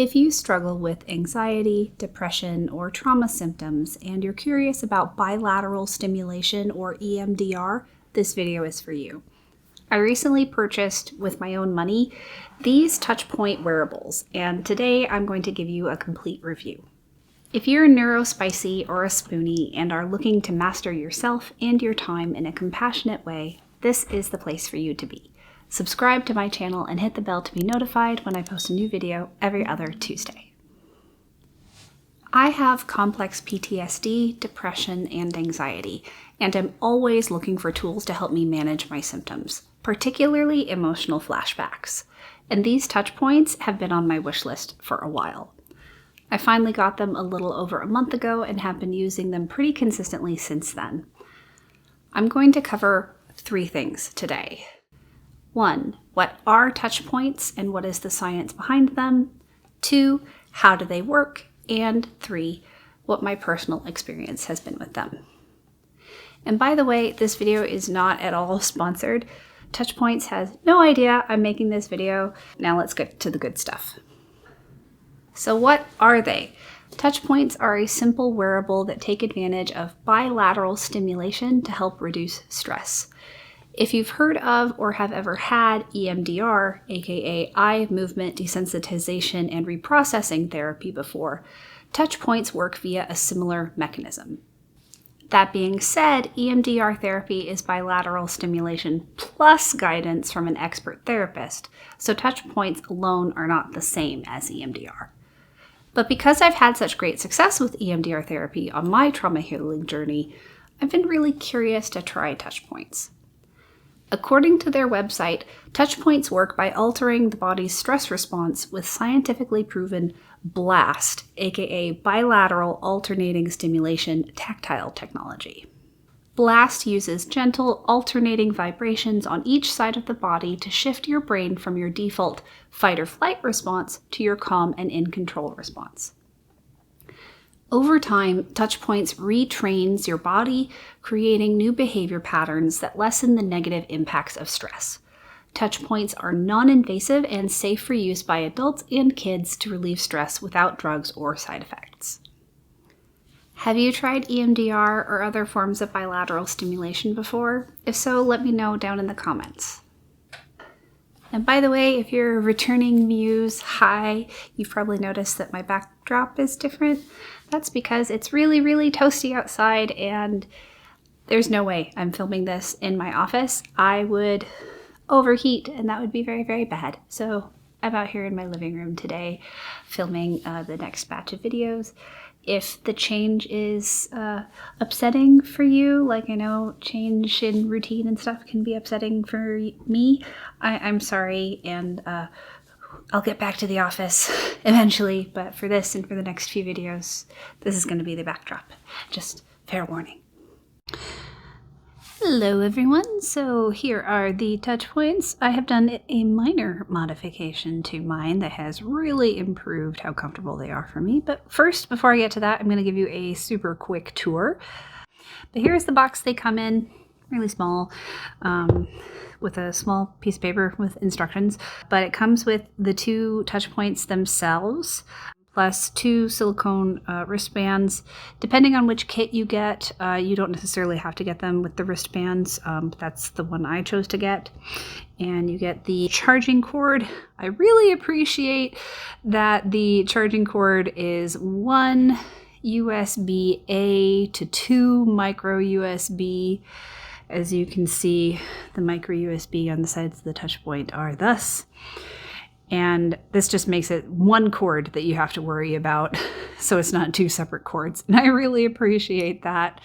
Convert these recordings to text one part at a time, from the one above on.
If you struggle with anxiety, depression, or trauma symptoms, and you're curious about bilateral stimulation or EMDR, this video is for you. I recently purchased, with my own money, these TouchPoint wearables, and today I'm going to give you a complete review. If you're a neurospicy or a spoonie and are looking to master yourself and your time in a compassionate way, this is the place for you to be. Subscribe to my channel and hit the bell to be notified when I post a new video every other Tuesday. I have complex PTSD, depression, and anxiety, and I'm always looking for tools to help me manage my symptoms, particularly emotional flashbacks. And these TouchPoints have been on my wish list for a while. I finally got them a little over a month ago and have been using them pretty consistently since then. I'm going to cover 3 things today. 1. What are TouchPoints and what is the science behind them? 2. How do they work? And 3. What my personal experience has been with them. And by the way, this video is not at all sponsored. TouchPoints has no idea I'm making this video. Now let's get to the good stuff. So what are they? TouchPoints are a simple wearable that take advantage of bilateral stimulation to help reduce stress. If you've heard of or have ever had EMDR, aka eye movement desensitization and reprocessing therapy before, TouchPoints work via a similar mechanism. That being said, EMDR therapy is bilateral stimulation plus guidance from an expert therapist, so TouchPoints alone are not the same as EMDR. But because I've had such great success with EMDR therapy on my trauma healing journey, I've been really curious to try TouchPoints. According to their website, TouchPoints work by altering the body's stress response with scientifically proven BLAST, aka bilateral alternating stimulation tactile technology. BLAST uses gentle alternating vibrations on each side of the body to shift your brain from your default fight or flight response to your calm and in control response. Over time, TouchPoints retrains your body, creating new behavior patterns that lessen the negative impacts of stress. TouchPoints are non-invasive and safe for use by adults and kids to relieve stress without drugs or side effects. Have you tried EMDR or other forms of bilateral stimulation before? If so, let me know down in the comments. And by the way, if you're a returning muse, hi, you've probably noticed that my backdrop is different. That's because it's really, really toasty outside and there's no way I'm filming this in my office. I would overheat and that would be very, very bad. So I'm out here in my living room today filming the next batch of videos. If the change is upsetting for you, like I know change in routine and stuff can be upsetting for me, I'm sorry, and I'll get back to the office eventually, but for this and for the next few videos, this is going to be the backdrop. Just fair warning. Hello everyone, so here are the TouchPoints. I have done a minor modification to mine that has really improved how comfortable they are for me. But first, before I get to that, I'm going to give you a super quick tour. But here's the box they come in, really small, with a small piece of paper with instructions. But it comes with the 2 TouchPoints themselves, plus 2 silicone wristbands. Depending on which kit you get, you don't necessarily have to get them with the wristbands. That's the one I chose to get. And you get the charging cord. I really appreciate that the charging cord is 1 USB-A to 2 micro USB. As you can see, the micro USB on the sides of the TouchPoint are thus. And this just makes it 1 cord that you have to worry about, so it's not 2 separate cords. And I really appreciate that.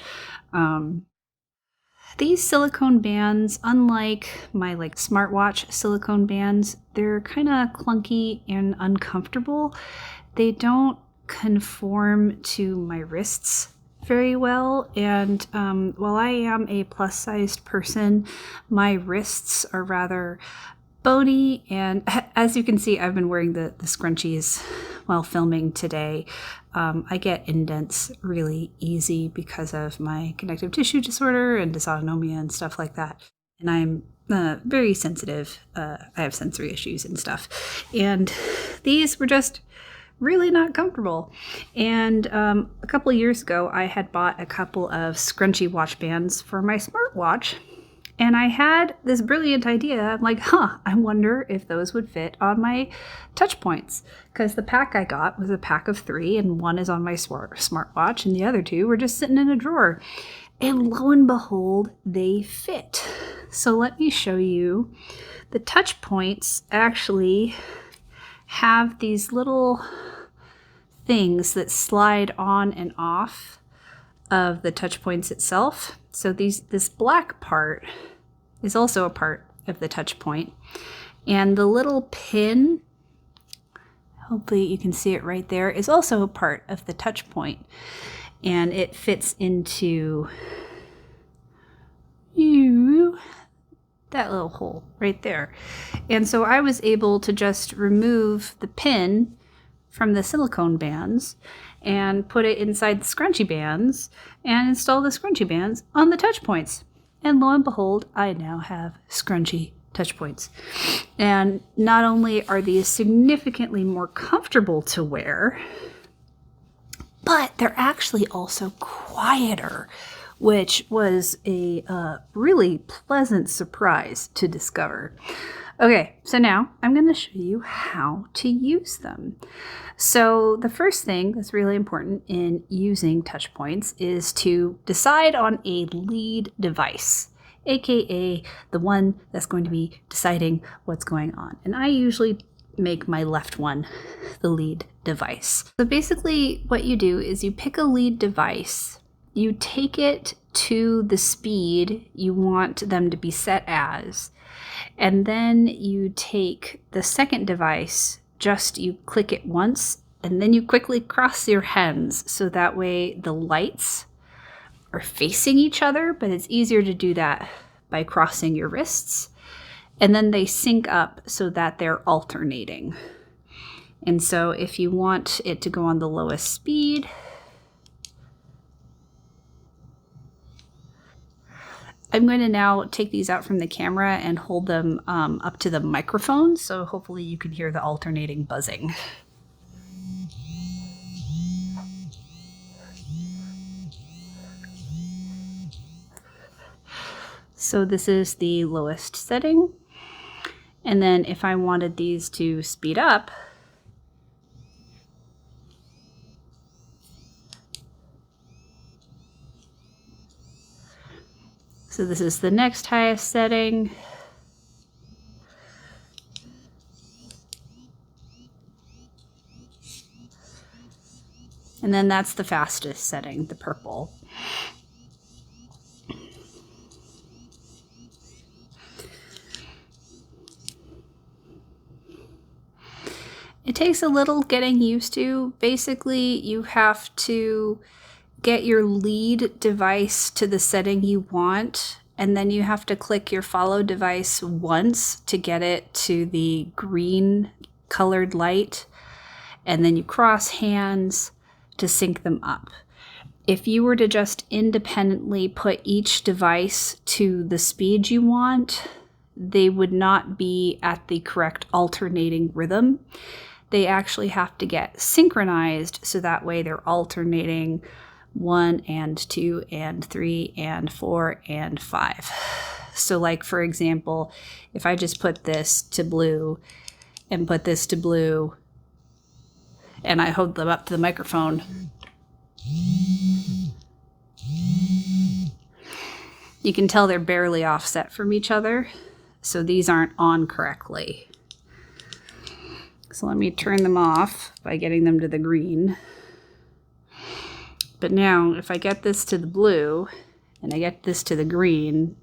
These silicone bands, unlike my smartwatch silicone bands, they're kind of clunky and uncomfortable. They don't conform to my wrists very well, and while I am a plus-sized person, my wrists are rather bony, and as you can see, I've been wearing the scrunchies while filming today. I get indents really easy because of my connective tissue disorder and dysautonomia and stuff like that. And I'm very sensitive. I have sensory issues and stuff. And these were just really not comfortable. And a couple years ago, I had bought a couple of scrunchy watch bands for my smartwatch. And I had this brilliant idea. I'm like, I wonder if those would fit on my TouchPoints. Because the pack I got was a pack of 3, and one is on my smartwatch, and the other 2 were just sitting in a drawer. And lo and behold, they fit. So let me show you. The TouchPoints actually have these little things that slide on and off of the TouchPoints itself. So this black part is also a part of the TouchPoint. And the little pin, hopefully you can see it right there, is also a part of the TouchPoint. And it fits into that little hole right there. And so I was able to just remove the pin from the silicone bands and put it inside the scrunchy bands and install the scrunchy bands on the TouchPoints. And lo and behold, I now have scrunchy TouchPoints. And not only are these significantly more comfortable to wear, but they're actually also quieter, which was a really pleasant surprise to discover. Okay, so now I'm going to show you how to use them. So the first thing that's really important in using TouchPoints is to decide on a lead device, aka the one that's going to be deciding what's going on. And I usually make my left one the lead device. So basically what you do is you pick a lead device, you take it to the speed you want them to be set as, and then you take the second device, you click it once, and then you quickly cross your hands so that way the lights are facing each other, but it's easier to do that by crossing your wrists. And then they sync up so that they're alternating. And so if you want it to go on the lowest speed, I'm going to now take these out from the camera and hold them up to the microphone, so hopefully you can hear the alternating buzzing. So this is the lowest setting. And then if I wanted these to speed up, so this is the next highest setting. And then that's the fastest setting, the purple. It takes a little getting used to. Basically, you have to get your lead device to the setting you want, and then you have to click your follow device once to get it to the green colored light, and then you cross hands to sync them up. If you were to just independently put each device to the speed you want, they would not be at the correct alternating rhythm. They actually have to get synchronized so that way they're alternating 1 and 2 and 3 and 4 and 5. So like, for example, if I just put this to blue and put this to blue and I hold them up to the microphone, you can tell they're barely offset from each other. So these aren't on correctly. So let me turn them off by getting them to the green. But now if I get this to the blue and I get this to the green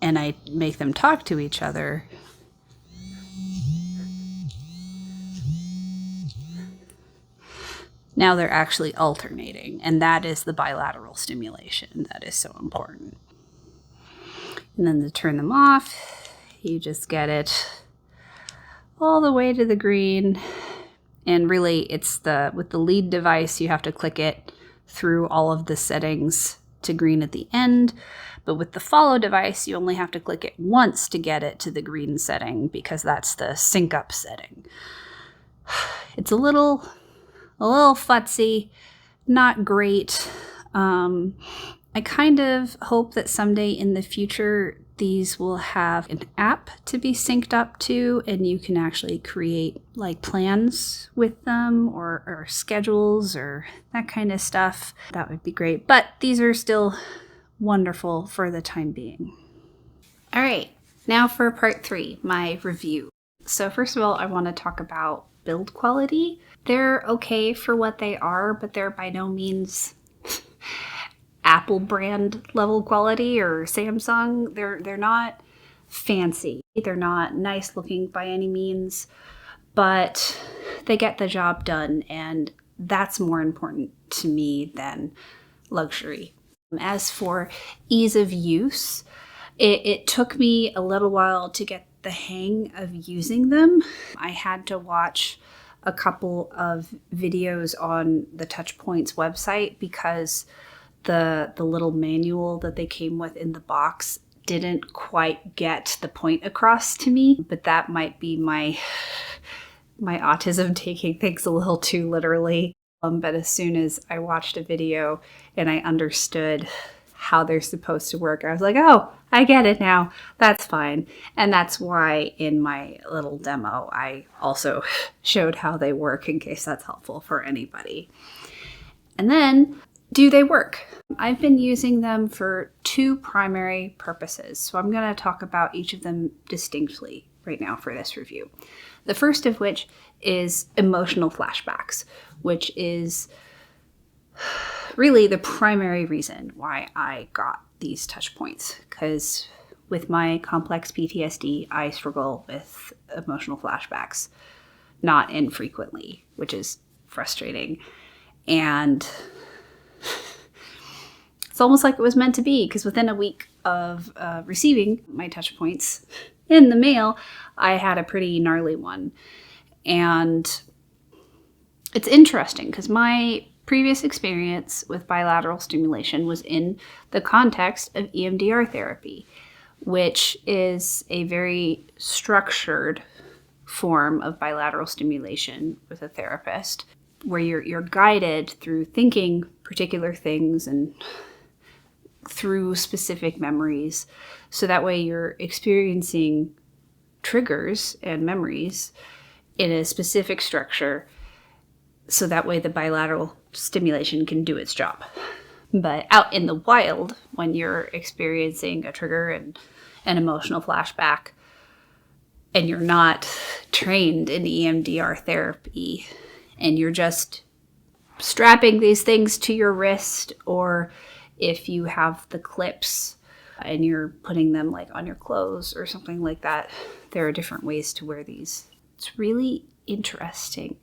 and I make them talk to each other, now they're actually alternating, and that is the bilateral stimulation. That is so important. And then to turn them off, you just get it all the way to the green. And really it's with the lead device, you have to click it through all of the settings to green at the end. But with the follow device, you only have to click it once to get it to the green setting because that's the sync up setting. It's a little a little futzy, not great. I kind of hope that someday in the future these will have an app to be synced up to, and you can actually create like plans with them or schedules or that kind of stuff. That would be great. But these are still wonderful for the time being. All right, now for part 3, my review. So first of all, I want to talk about build quality. They're okay for what they are, but they're by no means Apple brand level quality or Samsung. They're not fancy. They're not nice looking by any means, but they get the job done, and that's more important to me than luxury. As for ease of use, it took me a little while to get the hang of using them. I had to watch a couple of videos on the TouchPoints website because the little manual that they came with in the box didn't quite get the point across to me. But that might be my autism taking things a little too literally. But as soon as I watched a video and I understood how they're supposed to work, I was like, oh, I get it now. That's fine. And that's why in my little demo, I also showed how they work in case that's helpful for anybody. And then, do they work? I've been using them for 2 primary purposes. So I'm going to talk about each of them distinctly right now for this review. The first of which is emotional flashbacks, which is really the primary reason why I got these touch points. Because with my complex PTSD, I struggle with emotional flashbacks, not infrequently, which is frustrating. And it's almost like it was meant to be, because within a week of receiving my touch points in the mail, I had a pretty gnarly one. And it's interesting because my previous experience with bilateral stimulation was in the context of EMDR therapy, which is a very structured form of bilateral stimulation with a therapist, where you're guided through thinking particular things and through specific memories. So that way you're experiencing triggers and memories in a specific structure. So that way the bilateral stimulation can do its job. But out in the wild, when you're experiencing a trigger and an emotional flashback, and you're not trained in EMDR therapy, and you're just strapping these things to your wrist, or if you have the clips and you're putting them like on your clothes or something like that, there are different ways to wear these. It's really interesting.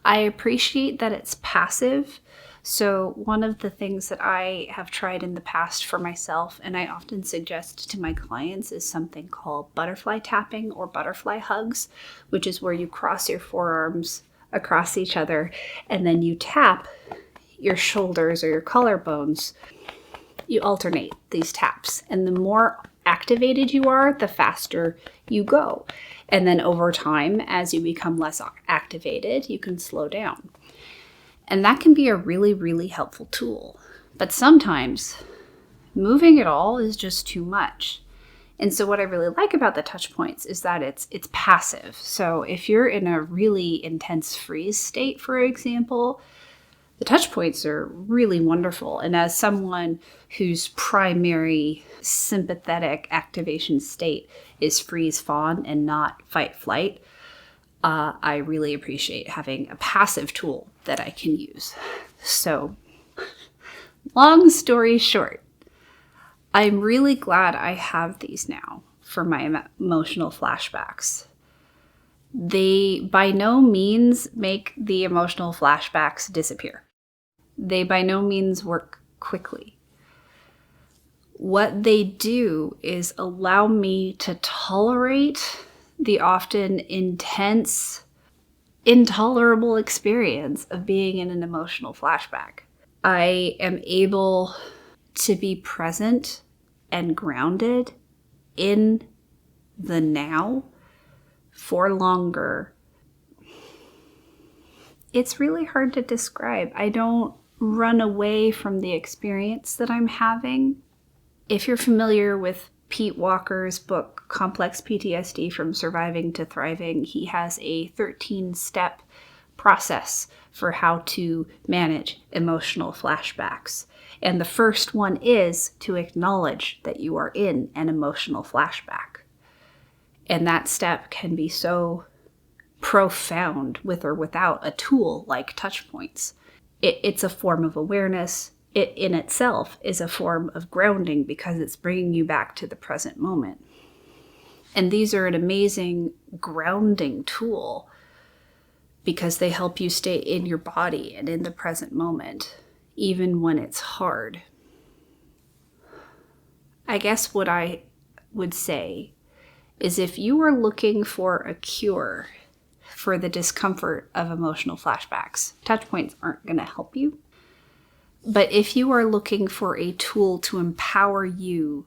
I appreciate that it's passive. So one of the things that I have tried in the past for myself, and I often suggest to my clients, is something called butterfly tapping or butterfly hugs, which is where you cross your forearms across each other and then you tap your shoulders or your collarbones. You alternate these taps, and the more activated you are, the faster you go. And then over time, as you become less activated, you can slow down. And that can be a really, really helpful tool. But sometimes moving at all is just too much. And so what I really like about the touch points is that it's passive. So if you're in a really intense freeze state, for example, the touch points are really wonderful. And as someone whose primary sympathetic activation state is freeze fawn and not fight flight, I really appreciate having a passive tool that I can use. So, long story short, I'm really glad I have these now for my emotional flashbacks. They by no means make the emotional flashbacks disappear. They by no means work quickly. What they do is allow me to tolerate the often intense, intolerable experience of being in an emotional flashback. I am able to be present and grounded in the now for longer It's really hard to describe. I don't run away from the experience that I'm having. If you're familiar with Pete Walker's book, Complex PTSD from Surviving to Thriving, he has a 13-step process for how to manage emotional flashbacks. And the first one is to acknowledge that you are in an emotional flashback. And that step can be so profound with or without a tool like TouchPoints. It's a form of awareness. It in itself is a form of grounding because it's bringing you back to the present moment. And these are an amazing grounding tool because they help you stay in your body and in the present moment, even when it's hard. I guess what I would say is if you are looking for a cure for the discomfort of emotional flashbacks, TouchPoints aren't going to help you. But if you are looking for a tool to empower you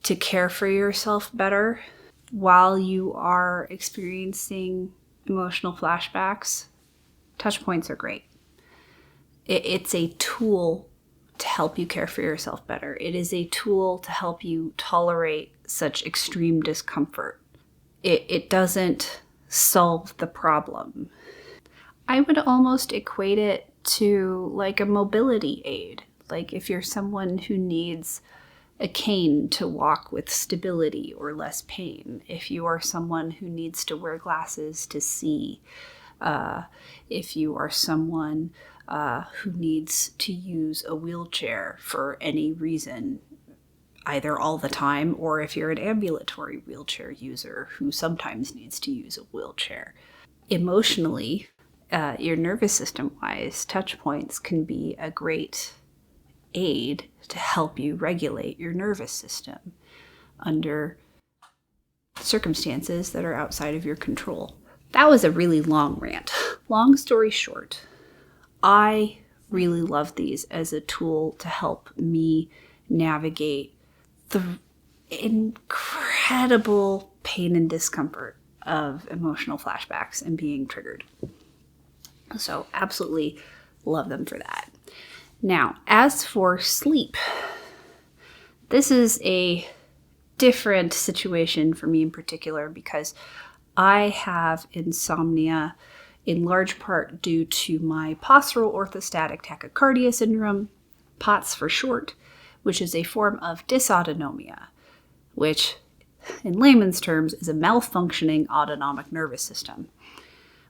to care for yourself better while you are experiencing emotional flashbacks, TouchPoints are great. It's a tool to help you care for yourself better. It is a tool to help you tolerate such extreme discomfort. It doesn't solve the problem. I would almost equate it to like a mobility aid. Like if you're someone who needs a cane to walk with stability or less pain, if you are someone who needs to wear glasses to see, if you are someone who needs to use a wheelchair for any reason, either all the time, or if you're an ambulatory wheelchair user who sometimes needs to use a wheelchair. Emotionally, your nervous system-wise, TouchPoints can be a great aid to help you regulate your nervous system under circumstances that are outside of your control. That was a really long rant. Long story short, I really love these as a tool to help me navigate the incredible pain and discomfort of emotional flashbacks and being triggered. So absolutely love them for that. Now, as for sleep, this is a different situation for me in particular because I have insomnia in large part due to my postural orthostatic tachycardia syndrome, POTS for short, which is a form of dysautonomia, which in layman's terms is a malfunctioning autonomic nervous system.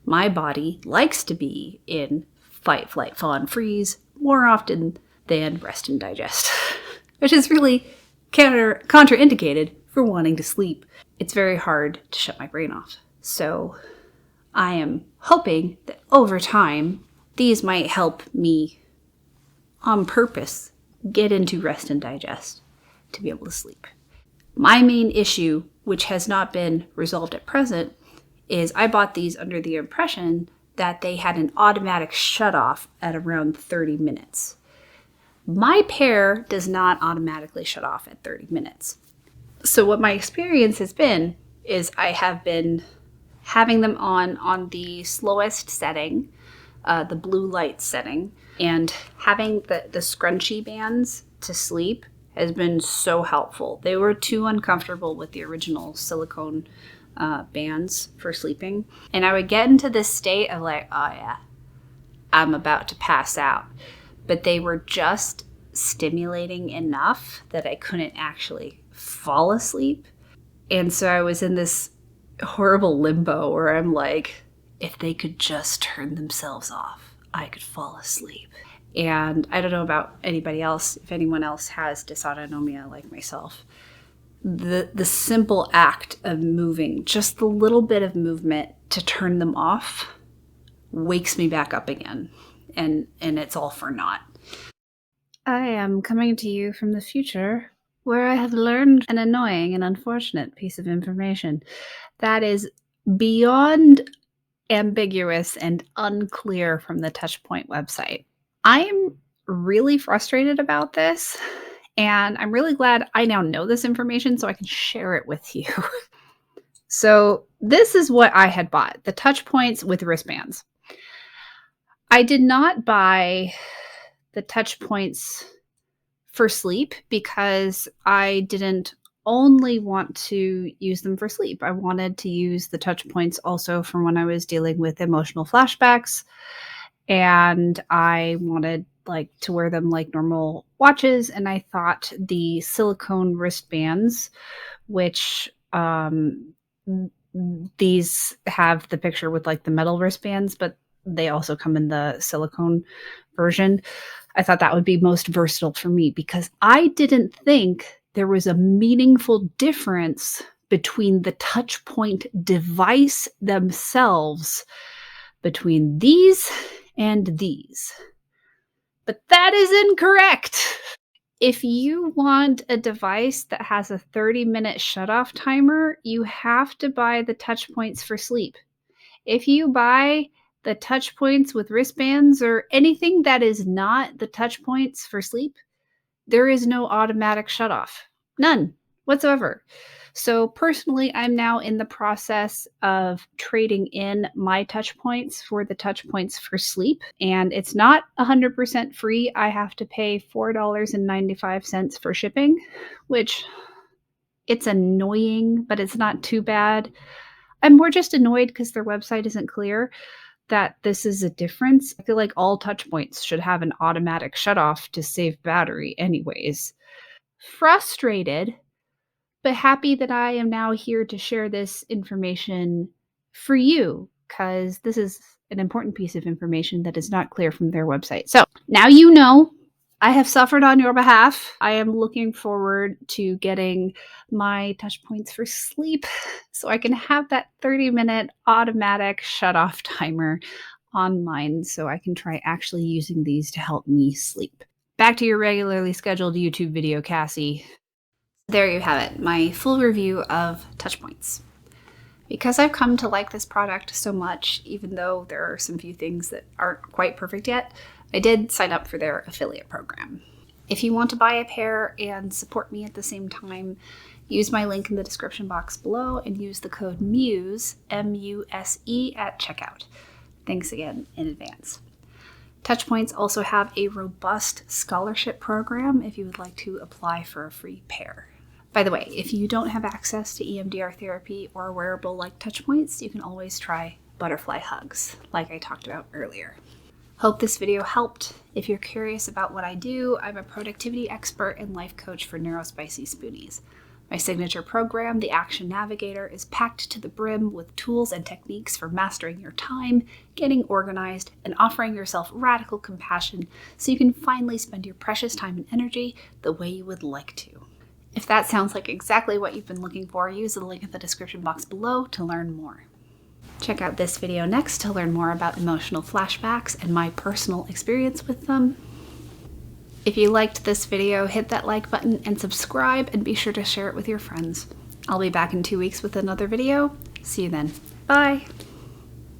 My body likes to be in fight, flight, fawn, freeze more often than rest and digest, which is really contraindicated for wanting to sleep. It's very hard to shut my brain off. So I am hoping that over time, these might help me on purpose get into rest and digest to be able to sleep. My main issue, which has not been resolved at present, is I bought these under the impression that they had an automatic shut-off at around 30 minutes. My pair does not automatically shut off at 30 minutes. So what my experience has been is I have been having them on the slowest setting, the blue light setting, and having the scrunchy bands to sleep has been so helpful. They were too uncomfortable with the original silicone bands for sleeping. And I would get into this state of like, oh yeah, I'm about to pass out. But they were just stimulating enough that I couldn't actually fall asleep. And so I was in this horrible limbo where I'm like, if they could just turn themselves off, I could fall asleep. And I don't know about anybody else, if anyone else has dysautonomia like myself. The simple act of moving, just the little bit of movement to turn them off, wakes me back up again. And it's all for naught. I am coming to you from the future where I have learned an annoying and unfortunate piece of information that is beyond ambiguous and unclear from the TouchPoint website. I am really frustrated about this, and I'm really glad I now know this information so I can share it with you. So this is what I had bought, the TouchPoints with wristbands. I did not buy the TouchPoints for sleep because I didn't only want to use them for sleep. I wanted to use the TouchPoints also from when I was dealing with emotional flashbacks, and I wanted like to wear them like normal watches. And I thought the silicone wristbands, which these have the picture with like the metal wristbands, but they also come in the silicone version. I thought that would be most versatile for me because I didn't think there was a meaningful difference between the TouchPoint device themselves between these and these. But that is incorrect. If you want a device that has a 30-minute shutoff timer, you have to buy the TouchPoints for sleep. If you buy the TouchPoints with wristbands or anything that is not the TouchPoints for sleep, there is no automatic shutoff. None whatsoever. So personally, I'm now in the process of trading in my TouchPoints for the TouchPoints for sleep, and it's not 100% free. I have to pay $4.95 for shipping, which it's annoying, but it's not too bad. I'm more just annoyed because their website isn't clear that this is a difference. I feel like all TouchPoints should have an automatic shutoff to save battery anyways. Frustrated, but happy that I am now here to share this information for you, because this is an important piece of information that is not clear from their website. So now you know. I have suffered on your behalf. I am looking forward to getting my TouchPoints for sleep so I can have that 30-minute automatic shut-off timer on mine so I can try actually using these to help me sleep. Back to your regularly scheduled YouTube video, Cassie. There you have it, my full review of TouchPoints. Because I've come to like this product so much, even though there are some few things that aren't quite perfect yet, I did sign up for their affiliate program. If you want to buy a pair and support me at the same time, use my link in the description box below and use the code MUSE, M-U-S-E, at checkout. Thanks again in advance. TouchPoints also have a robust scholarship program if you would like to apply for a free pair. By the way, if you don't have access to EMDR therapy or a wearable like TouchPoints, you can always try butterfly hugs, like I talked about earlier. Hope this video helped. If you're curious about what I do, I'm a productivity expert and life coach for neurospicy spoonies. My signature program, the Action Navigator, is packed to the brim with tools and techniques for mastering your time, getting organized, and offering yourself radical compassion so you can finally spend your precious time and energy the way you would like to. If that sounds like exactly what you've been looking for, use the link in the description box below to learn more. Check out this video next to learn more about emotional flashbacks and my personal experience with them. If you liked this video, hit that like button and subscribe, and be sure to share it with your friends. I'll be back in 2 weeks with another video. See you then. Bye!